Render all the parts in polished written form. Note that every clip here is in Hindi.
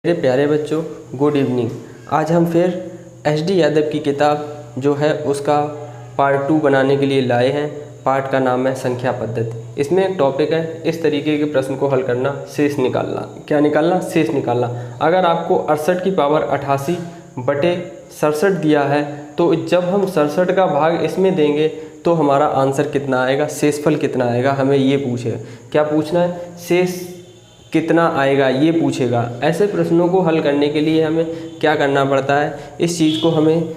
मेरे प्यारे बच्चों, गुड इवनिंग। आज हम फिर एच.डी. यादव की किताब जो है उसका पार्ट 2 बनाने के लिए लाए हैं। पार्ट का नाम है संख्या पद्धति। इसमें एक टॉपिक है इस तरीके के प्रश्न को हल करना, शेष निकालना। क्या निकालना? शेष निकालना। अगर आपको 68 की पावर 88 बटे 67 दिया है तो जब हम 67 का भाग इसमें देंगे तो हमारा आंसर कितना आएगा, शेषफल कितना आएगा, हमें ये पूछे। क्या पूछना है? शेष कितना आएगा ये पूछेगा। ऐसे प्रश्नों को हल करने के लिए हमें क्या करना पड़ता है, इस चीज़ को हमें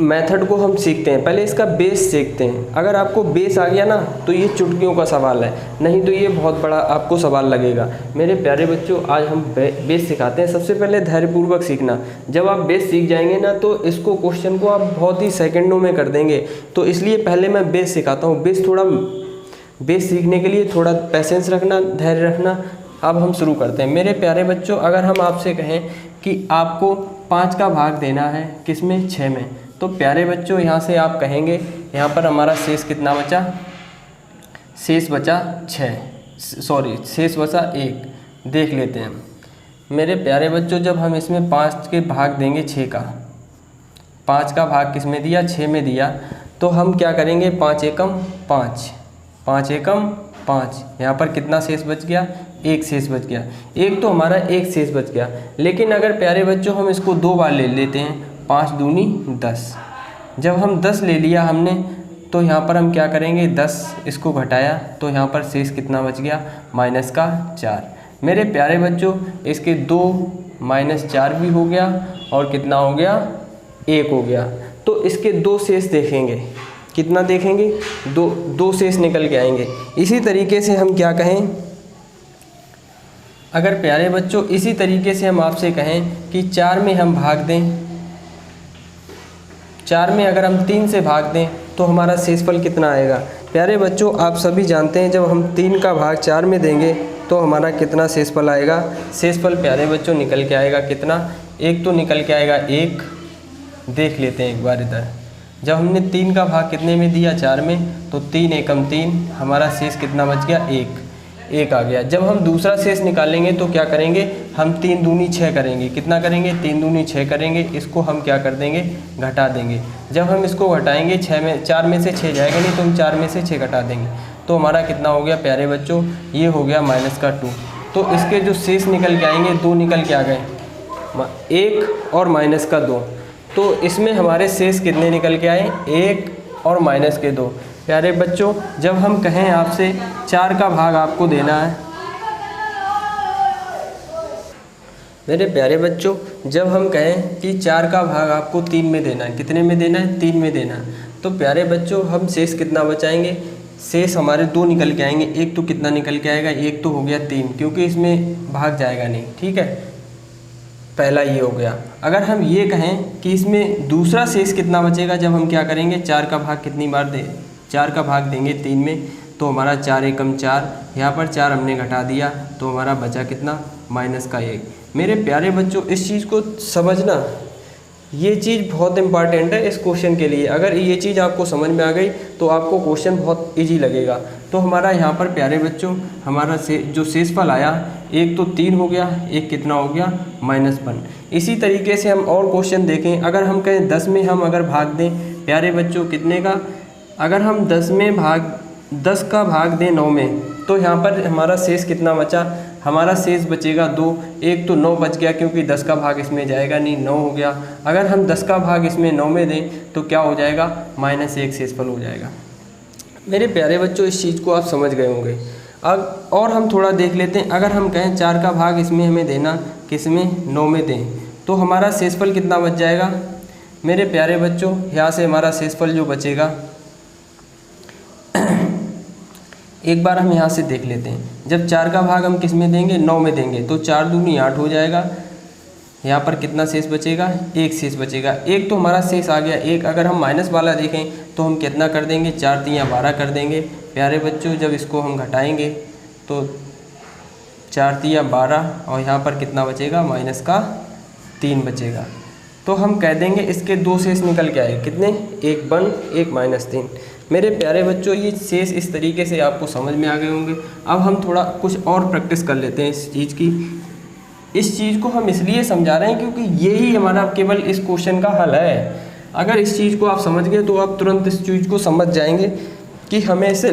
मेथड को हम सीखते हैं। पहले इसका बेस सीखते हैं। अगर आपको बेस आ गया ना तो ये चुटकियों का सवाल है, नहीं तो ये बहुत बड़ा आपको सवाल लगेगा। मेरे प्यारे बच्चों, आज हम बेस सिखाते हैं। सबसे पहले धैर्यपूर्वक सीखना। जब आप बेस सीख जाएंगे ना तो इसको क्वेश्चन को आप बहुत ही सेकेंडों में कर देंगे। तो इसलिए पहले मैं बेस सिखाता हूँ। बेस सीखने के लिए थोड़ा पेशेंस रखना, धैर्य रखना। अब हम शुरू करते हैं। मेरे प्यारे बच्चों, अगर हम आपसे कहें कि आपको 5 का भाग देना है किसमें? 6 में, तो प्यारे बच्चों यहाँ से आप कहेंगे यहाँ पर हमारा शेष कितना बचा? शेष बचा 1। देख लेते हैं मेरे प्यारे बच्चों। जब हम इसमें 5 के भाग देंगे 6 का, 5 का भाग किस में दिया? 6 में दिया। तो हम क्या करेंगे? 5 एकम 5, 5 एकम 5। यहाँ पर कितना शेष बच गया? 1 शेष बच गया। एक तो हमारा 1 शेष बच गया। लेकिन अगर प्यारे बच्चों हम इसको 2 बार ले लेते हैं, 5 दूनी 10। जब हम 10 ले लिया हमने तो यहाँ पर हम क्या करेंगे? 10 इसको घटाया तो यहाँ पर शेष कितना बच गया? -4। मेरे प्यारे बच्चों, इसके 2 -4 भी हो गया और कितना हो गया? 1 हो गया। तो इसके 2 शेष देखेंगे। कितना देखेंगे? 2 शेष निकल के आएंगे। इसी तरीके से हम क्या कहें, अगर प्यारे बच्चों इसी तरीके से हम आपसे कहें कि 4 में हम भाग दें, 4 में अगर हम 3 से भाग दें तो हमारा शेषफल कितना आएगा? प्यारे बच्चों, आप सभी जानते हैं जब हम 3 का भाग 4 में देंगे तो हमारा कितना शेषफल आएगा? शेषफल प्यारे बच्चों निकल के आएगा कितना? 1 तो निकल के आएगा 1। देख लेते हैं एक बार इधर। जब हमने 3 का भाग कितने में दिया? 4 में, तो 3 एकम 3, हमारा शेष कितना बच गया? 1 आ गया। जब हम दूसरा शेष निकालेंगे तो क्या करेंगे? हम 3 दूनी 6 करेंगे। कितना करेंगे? 3 दूनी 6 करेंगे। इसको हम क्या कर देंगे? घटा देंगे। जब हम इसको घटाएंगे 4 में से 6 जाएगा नहीं तो हम 4 में से 6 घटा देंगे। तो हमारा कितना हो गया प्यारे बच्चों? ये हो गया -2। तो इसके जो शेष निकल के आएंगे 2 निकल के आ गए, 1 और -2। तो इसमें हमारे शेष कितने निकल के आए? 1 और -2। प्यारे बच्चों, जब हम कहें आपसे 4 का भाग आपको देना है, मेरे प्यारे बच्चों जब हम कहें कि 4 का भाग आपको 3 में देना है, कितने में देना है? 3 में देना है। तो प्यारे बच्चों हम शेष कितना बचाएंगे? शेष हमारे 2 निकल के आएंगे। 1 तो कितना निकल के आएगा? 1 तो हो गया 3, क्योंकि इसमें भाग जाएगा नहीं। ठीक है, पहला ये हो गया। अगर हम ये कहें कि इसमें दूसरा शेष कितना बचेगा, जब हम क्या करेंगे? 4 का भाग कितनी बार दे? 4 का भाग देंगे 3 में, तो हमारा 4 एकम 4, यहाँ पर 4 हमने घटा दिया तो हमारा बचा कितना? -1। मेरे प्यारे बच्चों इस चीज़ को समझना, ये चीज़ बहुत इंपॉर्टेंट है इस क्वेश्चन के लिए। अगर ये चीज़ आपको समझ में आ गई तो आपको क्वेश्चन बहुत इजी लगेगा। तो हमारा यहाँ पर प्यारे बच्चों हमारा जो शेषफल आया, 1 तो 3 हो गया, 1 कितना हो गया? -1। इसी तरीके से हम और क्वेश्चन देखें। अगर हम कहें 10 में हम अगर भाग दें प्यारे बच्चों कितने का? अगर हम 10 का भाग दें 9 में, तो यहाँ पर हमारा शेष कितना बचा? हमारा शेष बचेगा 2। 1 तो 9 बच गया क्योंकि 10 का भाग इसमें जाएगा नहीं, 9 हो गया। अगर हम 10 का भाग इसमें 9 में दें तो क्या हो जाएगा? -1 शेषफल हो जाएगा। मेरे प्यारे बच्चों इस चीज़ को आप समझ गए होंगे। अब और हम थोड़ा देख लेते हैं। अगर हम कहें 4 का भाग इसमें हमें देना, किसमें? 9 में दें, तो हमारा शेषफल कितना बच जाएगा? मेरे प्यारे बच्चों यहाँ से हमारा शेषफल जो बचेगा, एक बार हम यहाँ से देख लेते हैं। जब 4 का भाग हम किस में देंगे? 9 में देंगे, तो 4 दूनी 8 हो जाएगा। यहाँ पर कितना शेष बचेगा? 1 शेष बचेगा। 1 तो हमारा शेष आ गया 1। अगर हम माइनस वाला देखें तो हम कितना कर देंगे? 4 3 12 कर देंगे। प्यारे बच्चों जब इसको हम घटाएंगे तो 4 3 12 और यहाँ पर कितना बचेगा? -3 बचेगा। तो हम कह देंगे इसके 2 शेष निकल के आए, कितने? 1 1 1 -3। मेरे प्यारे बच्चों ये शेष इस तरीके से आपको समझ में आ गए होंगे। अब हम थोड़ा कुछ और प्रैक्टिस कर लेते हैं इस चीज़ की। इस चीज़ को हम इसलिए समझा रहे हैं क्योंकि यही हमारा केवल इस क्वेश्चन का हल है। अगर इस चीज़ को आप समझ गए तो आप तुरंत इस चीज़ को समझ जाएंगे कि हमें इसे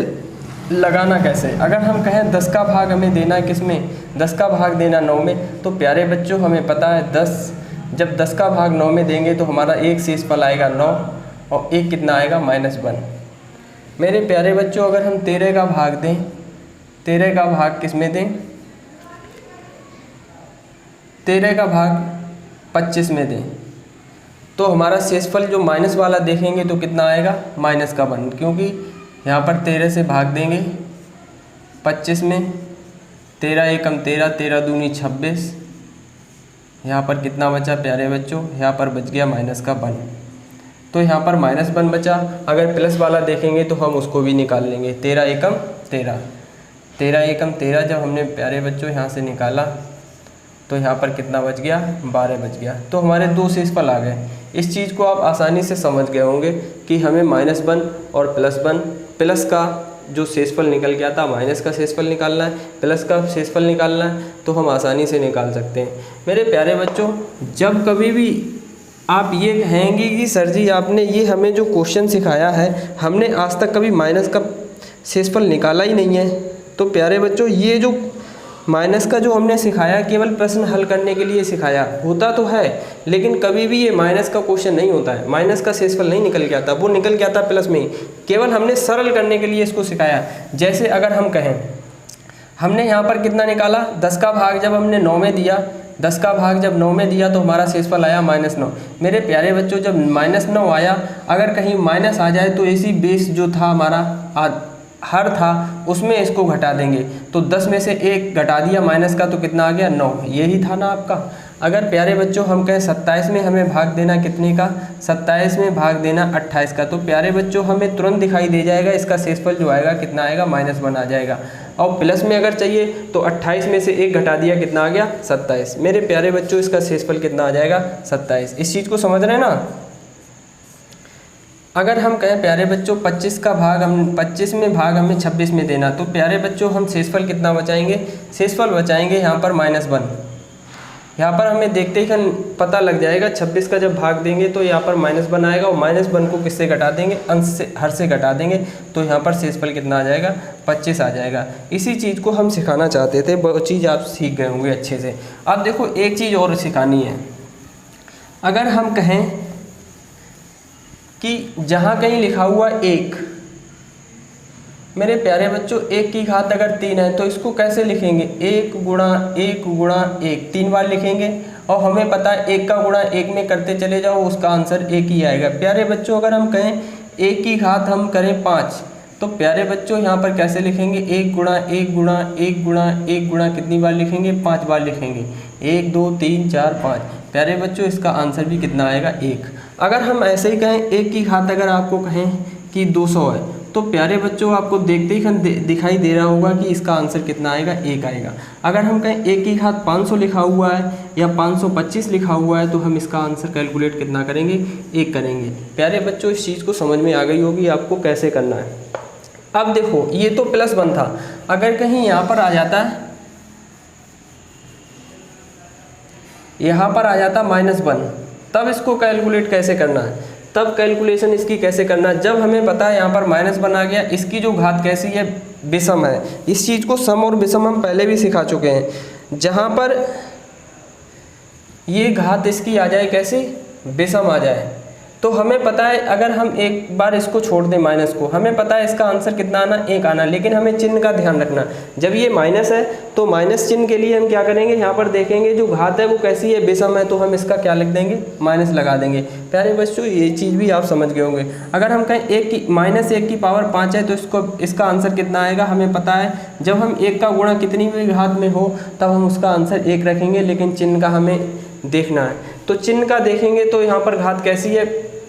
लगाना कैसे। अगर हम कहें 10 का भाग हमें देना है किस में, 10 का भाग देना 9 में, तो प्यारे बच्चों हमें पता है 10, जब 10 का भाग 9 में देंगे तो हमारा एक शेषफल आएगा 9 और एक कितना आएगा -1। मेरे प्यारे बच्चों अगर हम 13 का भाग दें, 13 का भाग किस में दें, 13 का भाग 25 में दें, तो हमारा शेषफल जो माइनस वाला देखेंगे तो कितना आएगा -1, क्योंकि यहाँ पर 13 से भाग देंगे 25 में, 13 एकम 13, 13 दूनी 26, यहाँ पर कितना बचा प्यारे बच्चों, यहाँ पर बच गया -1, तो यहाँ पर -1 बचा। अगर प्लस वाला देखेंगे तो हम उसको भी निकाल लेंगे, 13 एकम 13, 13 एकम 13 जब हमने प्यारे बच्चों यहाँ से निकाला तो यहाँ पर कितना बच गया, 12 बच गया। तो हमारे दो शेषफल आ गए। इस चीज़ को आप आसानी से समझ गए होंगे कि हमें -1 और +1, प्लस का जो शेषफल निकल गया था माइनस का शेषफल निकालना है, प्लस का शेषफल निकालना है, तो हम आसानी से निकाल सकते हैं। मेरे प्यारे बच्चों जब कभी भी आप ये कहेंगे कि सर जी आपने ये हमें जो क्वेश्चन सिखाया है हमने आज तक कभी माइनस का शेषफल निकाला ही नहीं है, तो प्यारे बच्चों ये जो माइनस का जो हमने सिखाया केवल प्रश्न हल करने के लिए सिखाया, होता तो है लेकिन कभी भी ये माइनस का क्वेश्चन नहीं होता है, माइनस का शेषफल नहीं निकल गया था, वो निकल गया था प्लस में ही, केवल हमने सरल करने के लिए इसको सिखाया। जैसे अगर हम कहें हमने यहाँ पर कितना निकाला, 10 का भाग जब हमने 9 में दिया, 10 का भाग जब 9 में दिया तो हमारा शेषफल आया -9। मेरे प्यारे बच्चों जब -9 आया, अगर कहीं माइनस आ जाए तो इसी बेस जो था हमारा हर था उसमें इसको घटा देंगे, तो 10 में से 1 घटा दिया माइनस का तो कितना आ गया 9, यही था ना आपका। अगर प्यारे बच्चों हम कहें 27 में हमें भाग देना कितने का, 27 में भाग देना 28 का, तो प्यारे बच्चों हमें तुरंत दिखाई दे जाएगा इसका शेषफल जो आएगा कितना आएगा -1 आ जाएगा। और प्लस में अगर चाहिए तो 28 में से 1 घटा दिया कितना आ गया 27। मेरे प्यारे बच्चों इसका शेषफल कितना आ जाएगा 27। इस चीज़ को समझ रहे हैं ना। अगर हम कहें प्यारे बच्चों 25 का भाग हम 25 में भाग हमें 26 में देना, तो प्यारे बच्चों हम शेषफल कितना बचाएंगे, शेषफल बचाएंगे यहाँ पर -1। यहाँ पर हमें देखते ही पता लग जाएगा 26 का जब भाग देंगे तो यहाँ पर -1 आएगा और -1 को किससे घटा देंगे, अंश से हर से घटा देंगे, तो यहाँ पर शेषफल कितना आ जाएगा 25 आ जाएगा। इसी चीज़ को हम सिखाना चाहते थे, वो चीज़ आप सीख गए होंगे अच्छे से। अब देखो एक चीज़ और सिखानी है। अगर हम कहें कि जहाँ कहीं लिखा हुआ 1, मेरे प्यारे बच्चों 1 की घात अगर 3 है तो इसको कैसे लिखेंगे, 1 गुणा 1 गुणा 1, 3 बार लिखेंगे। और हमें पता है 1 का गुणा 1 में करते चले जाओ उसका आंसर 1 ही आएगा। प्यारे बच्चों अगर हम कहें 1 की घात हम करें 5, तो प्यारे बच्चों यहाँ पर कैसे लिखेंगे, 1 गुणा 1 गुणा 1 गुणा 1 गुणा कितनी बार लिखेंगे, 5 बार लिखेंगे, 1 2 3 4 5। प्यारे बच्चों इसका आंसर भी कितना आएगा 1। अगर हम ऐसे ही कहें 1 की घात अगर आपको कहें कि 200 है, तो प्यारे बच्चों आपको देखते ही दिखाई दे रहा होगा कि इसका आंसर कितना आएगा 1 आएगा। अगर हम कहें 1 की घात 500 लिखा हुआ है या 525 लिखा हुआ है, तो हम इसका आंसर कैलकुलेट कितना करेंगे, 1 करेंगे। प्यारे बच्चों इस चीज़ को समझ में आ गई होगी आपको कैसे करना है। अब देखो ये तो +1 था, अगर कहीं यहाँ पर आ जाता है, यहाँ पर आ जाता -1, तब इसको कैलकुलेट कैसे करना है, तब कैलकुलेशन इसकी कैसे करना है। जब हमें पता है यहाँ पर -1 आ गया, इसकी जो घात कैसी है, विषम है। इस चीज़ को सम और विषम हम पहले भी सिखा चुके हैं। जहाँ पर ये घात इसकी आ जाए कैसे, विषम आ जाए, तो हमें पता है अगर हम एक बार इसको छोड़ दें माइनस को, हमें पता है इसका आंसर कितना आना, 1 आना। लेकिन हमें चिन्ह का ध्यान रखना, जब ये माइनस है तो माइनस चिन्ह के लिए हम क्या करेंगे, यहाँ पर देखेंगे जो घात है वो कैसी है, विषम है, तो हम इसका क्या लिख देंगे, माइनस लगा देंगे। प्यारे बच्चों ये चीज़ भी आप समझ गए होंगे। अगर हम कहें -1 की पावर 5 है, तो इसका आंसर कितना आएगा, हमें पता है जब हम 1 का गुणा कितनी भी घात में हो तब हम उसका आंसर 1 रखेंगे, लेकिन चिन्ह का हमें देखना है। तो चिन्ह का देखेंगे तो यहाँ पर घात कैसी है,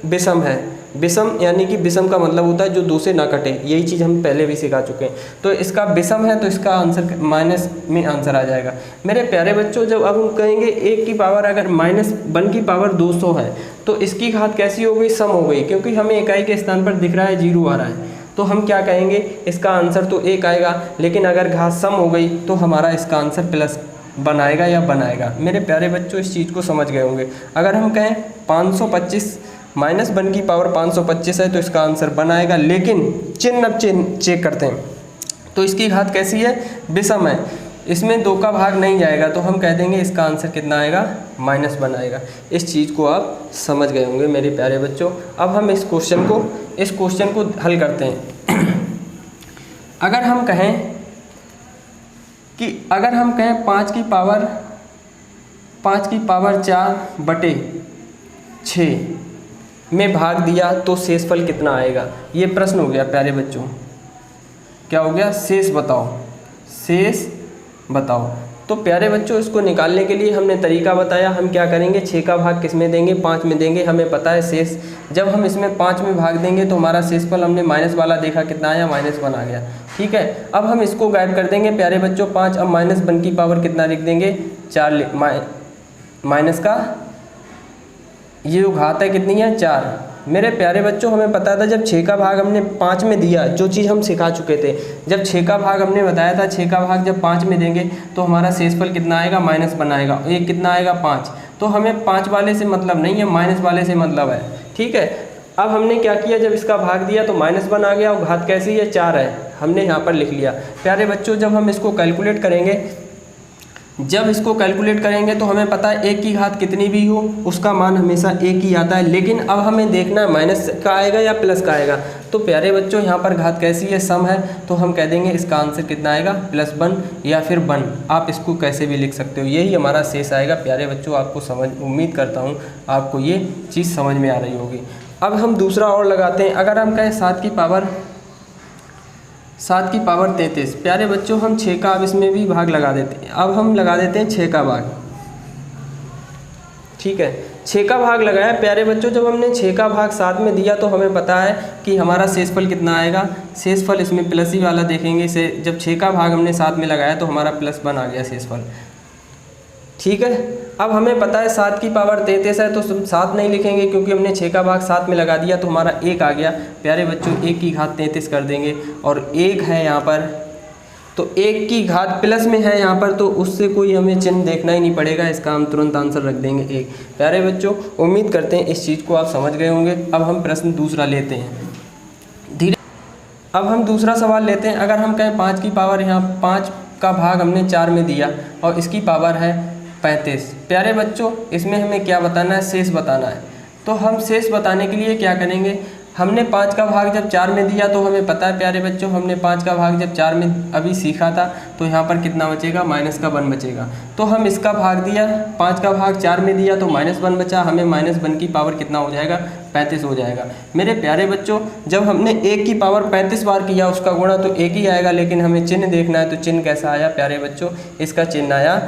विषम है। विषम यानी कि विषम का मतलब होता है जो 2 से ना कटे, यही चीज़ हम पहले भी सिखा चुके हैं। तो इसका विषम है तो इसका आंसर माइनस में आंसर आ जाएगा। मेरे प्यारे बच्चों जब अब हम कहेंगे 1 की पावर अगर -1 की पावर 200 है, तो इसकी घात कैसी हो गई, सम हो गई, क्योंकि हमें इकाई के स्थान पर दिख रहा है 0 आ रहा है, तो हम क्या कहेंगे, इसका आंसर तो 1 आएगा। लेकिन अगर घात सम हो गई तो हमारा इसका आंसर बनाएगा या बनाएगा। मेरे प्यारे बच्चों इस चीज़ को समझ गए होंगे। अगर हम कहें 525 -1 की पावर 525 है तो इसका आंसर बनाएगा, लेकिन चिन्ह अब चेक करते हैं। तो इसकी घात कैसी है? विषम है, इसमें 2 का भाग नहीं जाएगा, तो हम कह देंगे इसका आंसर कितना आएगा? -1 आएगा। इस चीज़ को आप समझ गए होंगे मेरे प्यारे बच्चों। अब हम इस क्वेश्चन को हल करते हैं। अगर हम कहें 5 की पावर 4/6 में भाग दिया तो शेषफल कितना आएगा? ये प्रश्न हो गया प्यारे बच्चों। क्या हो गया? शेष बताओ। तो प्यारे बच्चों इसको निकालने के लिए हमने तरीका बताया। हम क्या करेंगे? 6 का भाग किस में देंगे? 5 में देंगे। हमें पता है शेष, जब हम इसमें 5 में भाग देंगे तो हमारा शेषफल हमने माइनस वाला देखा, कितना आया? -1 आ गया। ठीक है, अब हम इसको गायब कर देंगे प्यारे बच्चों। 5 अब -1 की पावर कितना लिख देंगे? 4 माइनस का ये जो घात है कितनी है? 4। मेरे प्यारे बच्चों हमें पता था जब 6 का भाग हमने 5 में दिया, जो चीज़ हम सिखा चुके थे, जब 6 का भाग हमने बताया था, 6 का भाग जब 5 में देंगे तो हमारा शेषफल कितना आएगा? -1 आएगा। ये कितना आएगा? 5। तो हमें 5 वाले से मतलब नहीं है, माइनस वाले से मतलब है। ठीक है, अब हमने क्या किया? जब इसका भाग दिया तो -1 आ गया और घात कैसी है? 4 है, हमने यहाँ पर लिख लिया। प्यारे बच्चों जब हम इसको कैलकुलेट करेंगे, तो हमें पता है 1 की घात कितनी भी हो उसका मान हमेशा 1 ही आता है। लेकिन अब हमें देखना है माइनस का आएगा या प्लस का आएगा। तो प्यारे बच्चों यहाँ पर घात कैसी है? सम है, तो हम कह देंगे इसका आंसर कितना आएगा? +1 या फिर 1। आप इसको कैसे भी लिख सकते हो, यही हमारा शेष आएगा। प्यारे बच्चों आपको उम्मीद करता हूँ आपको ये चीज़ समझ में आ रही होगी। अब हम दूसरा और लगाते हैं। अगर हम कहें 7 की पावर 33, प्यारे बच्चों हम 6 का अब इसमें भी भाग लगा देते हैं। अब हम लगा देते हैं 6 का भाग। ठीक है, 6 का भाग लगाया प्यारे बच्चों। जब हमने 6 का भाग 7 में दिया तो हमें पता है कि हमारा शेषफल कितना आएगा? शेषफल इसमें प्लस ही वाला देखेंगे से, जब 6 का भाग हमने 7 में लगाया तो हमारा +1 आ गया शेषफल। ठीक है, अब हमें पता है 7 की पावर 33 है, तो 7 नहीं लिखेंगे क्योंकि हमने 6 का भाग 7 में लगा दिया, तो हमारा 1 आ गया। प्यारे बच्चों 1 की घात 33 कर देंगे और 1 है यहाँ पर, तो 1 की घात प्लस में है यहाँ पर, तो उससे कोई हमें चिन्ह देखना ही नहीं पड़ेगा, इसका हम तुरंत आंसर रख देंगे 1। प्यारे बच्चों उम्मीद करते हैं इस चीज़ को आप समझ गए होंगे। अब हम प्रश्न दूसरा लेते हैं अब हम दूसरा सवाल लेते हैं। अगर हम कहें 5 की पावर, यहाँ 5 का भाग हमने 4 में दिया और इसकी पावर है 35। प्यारे बच्चों इसमें हमें क्या बताना है? शेष बताना है। तो हम शेष बताने के लिए क्या करेंगे? हमने 5 का भाग जब 4 में दिया तो हमें पता है प्यारे बच्चों, हमने 5 का भाग जब 4 में अभी सीखा था, तो यहाँ पर कितना बचेगा? -1 बचेगा। तो हम इसका भाग दिया, 5 का भाग 4 में दिया तो -1 बचा, हमें -1 की पावर कितना हो जाएगा? 35 हो जाएगा। मेरे प्यारे बच्चों जब हमने 1 की पावर 35 बार किया उसका गुणा तो 1 ही आएगा, लेकिन हमें चिन्ह देखना है। तो चिन्ह कैसा आया प्यारे बच्चों? इसका चिन्ह आया,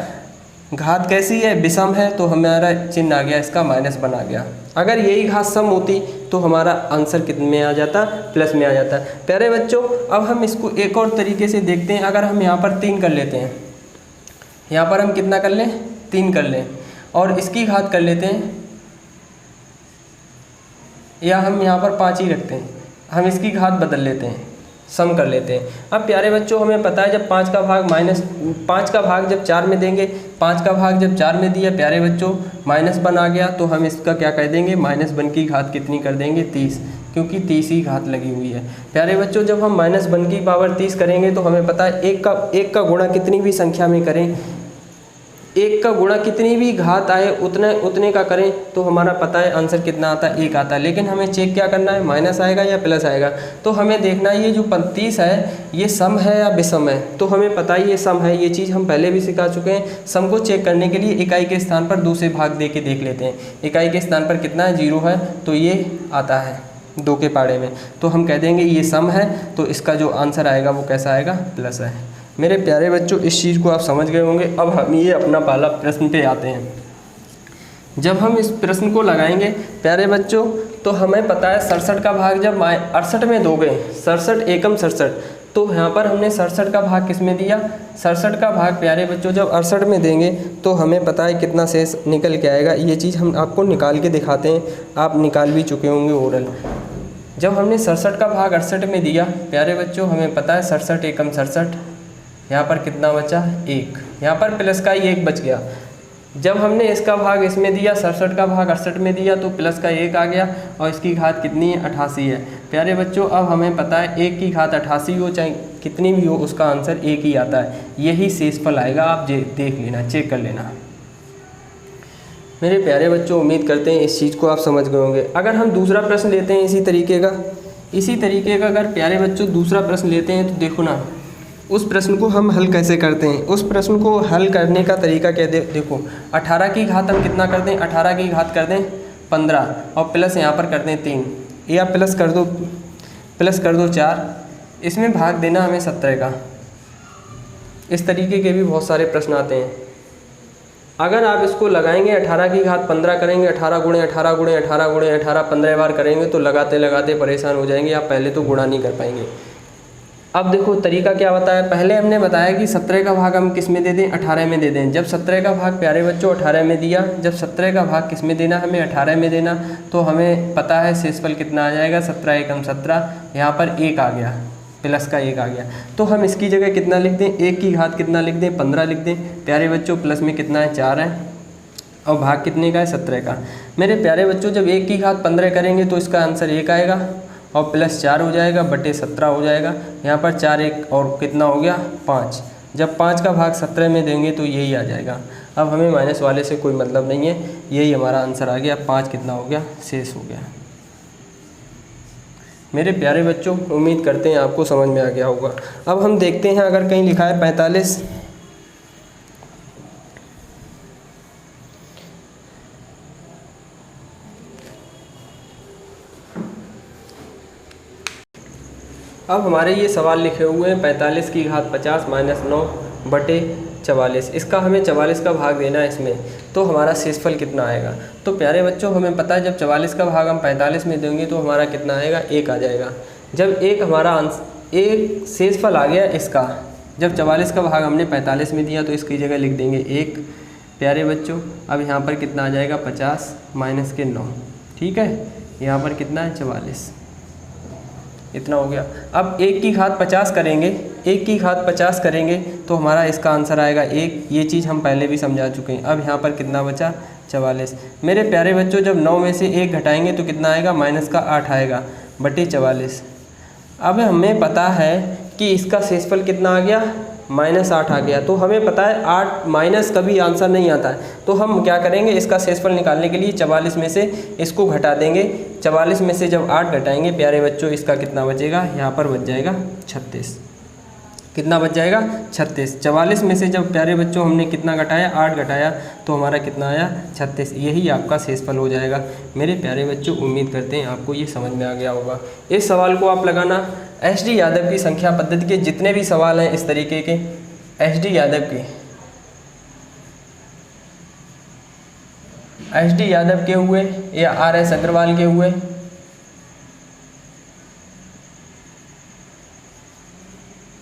घात कैसी है? विषम है, तो हमारा चिन्ह आ गया इसका -1 आ गया। अगर यही घात सम होती तो हमारा आंसर कितने में आ जाता? प्लस में आ जाता। प्यारे बच्चों अब हम इसको एक और तरीके से देखते हैं। अगर हम यहाँ पर 3 कर लेते हैं, यहाँ पर हम कितना कर लें? 3 कर लें, और इसकी घात कर लेते हैं, या हम यहाँ पर 5 ही रखते हैं, हम इसकी घात बदल लेते हैं, सम कर लेते हैं। अब प्यारे बच्चों हमें पता है जब 5 का भाग जब 4 में देंगे, 5 का भाग जब 4 में दिया प्यारे बच्चों -1 आ गया, तो हम इसका क्या कर देंगे? -1 की घात कितनी कर देंगे? 30, क्योंकि 30 ही घात लगी हुई है। प्यारे बच्चों जब हम -1 की पावर 30 करेंगे तो हमें पता है 1 का गुणा कितनी भी संख्या में करें, 1 का गुणा कितनी भी घात आए उतने का करें तो हमारा पता है आंसर कितना आता है? 1 आता है। लेकिन हमें चेक क्या करना है? माइनस आएगा या प्लस आएगा। तो हमें देखना है ये जो 35 है ये सम है या विषम है। तो हमें पता ही ये सम है, ये चीज़ हम पहले भी सिखा चुके हैं। सम को चेक करने के लिए इकाई के स्थान पर 2 से भाग दे के देख लेते हैं। इकाई के स्थान पर कितना है? 0 है, तो ये आता है 2 के पाड़े में, तो हम कह देंगे ये सम है, तो इसका जो आंसर आएगा वो कैसा आएगा? प्लस है। मेरे प्यारे बच्चों इस चीज़ को आप समझ गए होंगे। अब हम ये अपना पहला प्रश्न पे आते हैं। जब हम इस प्रश्न को लगाएंगे प्यारे बच्चों तो हमें पता है 67 का भाग जब 68 में दोगे, 67 एकम 67, तो यहाँ पर हमने 67 का भाग किस में दिया? 67 का भाग प्यारे बच्चों जब 68 में देंगे तो हमें पता है कितना शेष निकल के आएगा। ये चीज़ हम आपको निकाल के दिखाते हैं, आप निकाल भी चुके होंगे ओरल। जब हमने 67 का भाग 68 में दिया प्यारे बच्चों, हमें पता है 67 एकम 67, यहाँ पर कितना बचा? 1। यहाँ पर प्लस का ही 1 बच गया। जब हमने इसका भाग इसमें दिया, 67 का भाग 68 में दिया, तो प्लस का 1 आ गया और इसकी घात कितनी है, 88 है। प्यारे बच्चों अब हमें पता है 1 की घात 88 हो चाहे कितनी भी हो, उसका आंसर 1 ही आता है। यही शेषफल आएगा, आप देख लेना, चेक कर लेना। मेरे प्यारे बच्चों उम्मीद करते हैं इस चीज़ को आप समझ गए होंगे। अगर हम दूसरा प्रश्न लेते हैं इसी तरीके का अगर प्यारे बच्चों दूसरा प्रश्न लेते हैं तो देखो ना, उस प्रश्न को हम हल कैसे करते हैं। उस प्रश्न को हल करने का तरीका क्या देखो, 18 की घात हम कितना कर दें, 18 की घात कर दें 15 और प्लस यहाँ पर कर दें 3, या प्लस कर दो 4, इसमें भाग देना हमें 17 का। इस तरीके के भी बहुत सारे प्रश्न आते हैं। अगर आप इसको लगाएंगे 18 की घात 15 करेंगे, 18 गुणे 18 गुणे 18 गुणे 18 15 बार करेंगे तो लगाते लगाते परेशान हो जाएंगे, आप पहले तो गुणा नहीं कर पाएंगे। अब देखो तरीका क्या बताया, पहले हमने बताया कि 17 का भाग हम किस में दे दें, 18 में दे दें। जब 17 का भाग प्यारे बच्चों 18 में दिया, जब 17 का भाग किस में देना, हमें 18 में देना, तो हमें पता है शेषफल कितना आ जाएगा, 17 एकम 17, यहाँ पर 1 आ गया, प्लस का 1 आ गया। तो हम इसकी जगह कितना लिख दें, 1 की घात कितना लिख दें, 15 लिख दें। प्यारे बच्चों प्लस में कितना है, 4 है और भाग कितने का है, 17 का। मेरे प्यारे बच्चों जब 1 की घात 15 करेंगे तो इसका आंसर 1 आएगा और प्लस 4 हो जाएगा बटे 17 हो जाएगा। यहाँ पर 4 1 और कितना हो गया, 5। जब 5 का भाग 17 में देंगे तो यही आ जाएगा। अब हमें माइनस वाले से कोई मतलब नहीं है, यही हमारा आंसर आ गया। 5 कितना हो गया, शेष हो गया। मेरे प्यारे बच्चों उम्मीद करते हैं आपको समझ में आ गया होगा। अब हम देखते हैं अगर कहीं लिखा है 45, अब हमारे ये सवाल लिखे हुए हैं 45 की घात 50 माइनस 9 बटे 44, इसका हमें 44 का भाग देना है इसमें, तो हमारा शेषफल कितना आएगा। तो प्यारे बच्चों हमें पता है जब 44 का भाग हम 45 में देंगे तो हमारा कितना आएगा, 1 आ जाएगा। जब एक शेषफल आ गया इसका, जब 44 का भाग हमने 45 में दिया तो इसकी जगह लिख देंगे 1। प्यारे बच्चों अब यहाँ पर कितना आ जाएगा, 50 माइनस के 9, ठीक है, यहाँ पर कितना है 44, इतना हो गया। अब 1 की घात 50 करेंगे, 1 की घात 50 करेंगे तो हमारा इसका आंसर आएगा 1। ये चीज़ हम पहले भी समझा चुके हैं। अब यहाँ पर कितना बचा, 44। मेरे प्यारे बच्चों जब 9 में से 1 घटाएंगे तो कितना आएगा, माइनस का 8 आएगा बटे 44। अब हमें पता है कि इसका शेषफल कितना आ गया, -8 आ गया। तो हमें पता है 8 माइनस कभी आंसर नहीं आता है, तो हम क्या करेंगे, इसका शेषफल निकालने के लिए 44 में से इसको घटा देंगे। 44 में से जब 8 घटाएंगे प्यारे बच्चों इसका कितना बचेगा, यहाँ पर बच जाएगा 36। कितना बच जाएगा, 36। 44 में से जब प्यारे बच्चों हमने कितना घटाया, 8 घटाया, तो हमारा कितना आया, 36। यही आपका शेषफल हो जाएगा। मेरे प्यारे बच्चों उम्मीद करते हैं आपको ये समझ में आ गया होगा। इस सवाल को आप लगाना। एच.डी. यादव की संख्या पद्धति के जितने भी सवाल हैं इस तरीके के, एच.डी. यादव के हुए या R.S. अग्रवाल के हुए,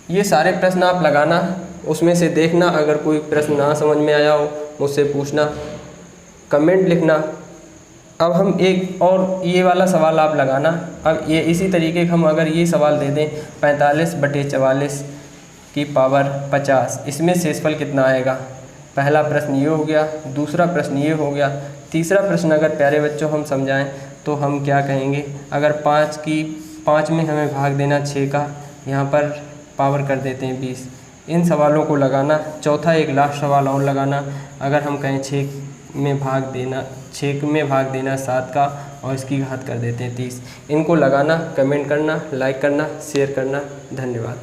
ये सारे प्रश्न आप लगाना, उसमें से देखना, अगर कोई प्रश्न ना समझ में आया हो मुझसे पूछना, कमेंट लिखना। अब हम एक और ये वाला सवाल आप लगाना। अब ये इसी तरीके हम अगर ये सवाल दे दें 45 बटे 44 की पावर 50, इसमें शेषफल कितना आएगा। पहला प्रश्न ये हो गया, दूसरा प्रश्न ये हो गया, तीसरा प्रश्न अगर प्यारे बच्चों हम समझाएं तो हम क्या कहेंगे, अगर 5 में हमें भाग देना 6 का, यहाँ पर पावर कर देते हैं 20। इन सवालों को लगाना। चौथा एक लास्ट सवाल और लगाना, अगर हम कहें 6 में भाग देना 7 का और इसकी घात कर देते हैं 30। इनको लगाना, कमेंट करना, लाइक करना, शेयर करना। धन्यवाद।